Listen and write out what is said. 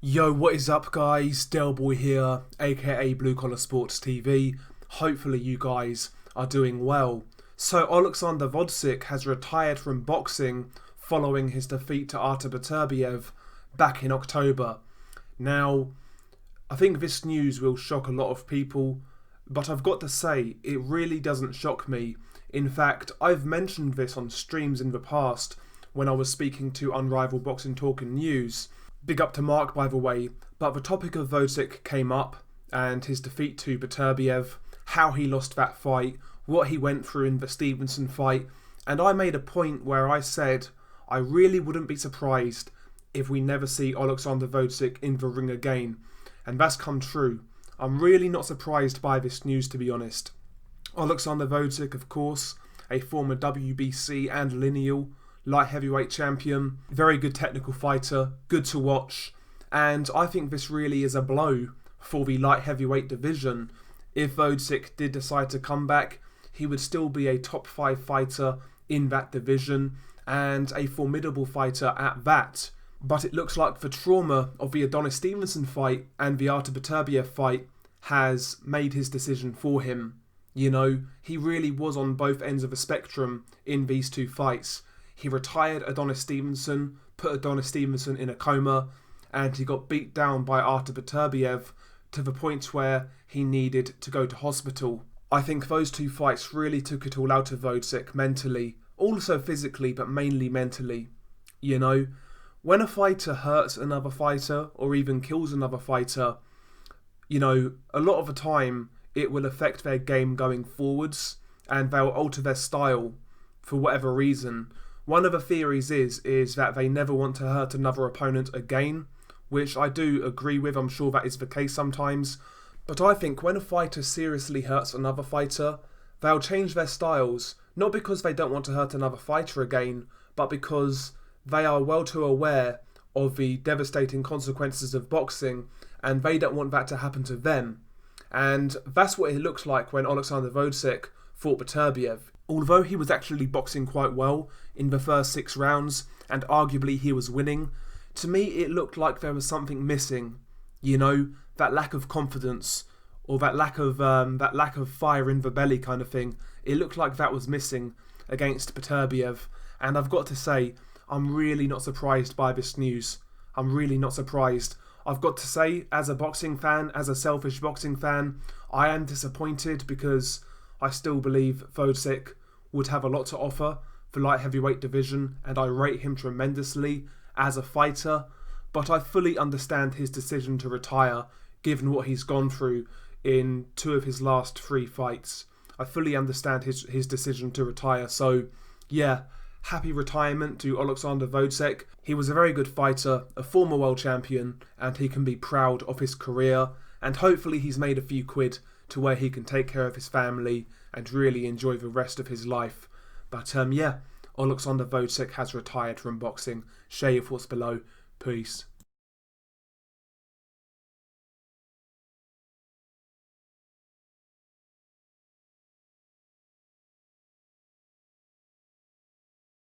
Yo, what is up guys? Delboy here, aka Blue Collar Sports TV. Hopefully you guys are doing well. So Oleksandr Gvozdyk has retired from boxing following his defeat to Artur Beterbiev back in October. Now, I think this news will shock a lot of people, but I've got to say, it really doesn't shock me. In fact, I've mentioned this on streams in the past when I was speaking to Unrivaled Boxing Talk and News. Big up to Mark, by the way, but the topic of Gvozdyk came up and his defeat to Beterbiev, how he lost that fight, what he went through in the Stevenson fight, and I made a point where I said I really wouldn't be surprised if we never see Oleksandr Gvozdyk in the ring again, and that's come true. I'm really not surprised by this news, to be honest. Oleksandr Gvozdyk, of course, a former WBC and lineal light heavyweight champion, very good technical fighter, good to watch, and I think this really is a blow for the light heavyweight division. If Gvozdyk did decide to come back, he would still be a top 5 fighter in that division and a formidable fighter at that. But it looks like the trauma of the Adonis Stevenson fight and the Artur Beterbiev fight has made his decision for him. You know, he really was on both ends of the spectrum in these two fights. He retired Adonis Stevenson, put Adonis Stevenson in a coma, and he got beat down by Artur Beterbiev to the point where he needed to go to hospital. I think those two fights really took it all out of Gvozdyk mentally, also physically, but mainly mentally. You know, when a fighter hurts another fighter or even kills another fighter, you know, a lot of the time it will affect their game going forwards and they'll alter their style for whatever reason. One of the theories is that they never want to hurt another opponent again, which I do agree with. I'm sure that is the case sometimes. But I think when a fighter seriously hurts another fighter, they'll change their styles, not because they don't want to hurt another fighter again, but because they are well too aware of the devastating consequences of boxing, and they don't want that to happen to them. And that's what it looks like when Oleksandr Gvozdyk fought Beterbiev. Although he was actually boxing quite well in the first 6 rounds, and arguably he was winning, to me it looked like there was something missing. You know, that lack of confidence, or that lack of fire in the belly kind of thing. It looked like that was missing against Beterbiev, and I've got to say, I'm really not surprised by this news. I'm really not surprised. I've got to say, as a boxing fan, as a selfish boxing fan, I am disappointed because I still believe Gvozdyk would have a lot to offer for light heavyweight division, and I rate him tremendously as a fighter, but I fully understand his decision to retire given what he's gone through in 2 of his last 3 fights. I fully understand his decision to retire, so yeah, happy retirement to Oleksandr Gvozdyk. He was a very good fighter, a former world champion, and he can be proud of his career, and hopefully he's made a few quid to where he can take care of his family and really enjoy the rest of his life. But yeah, Oleksandr Gvozdyk has retired from boxing. Share your thoughts below. Peace.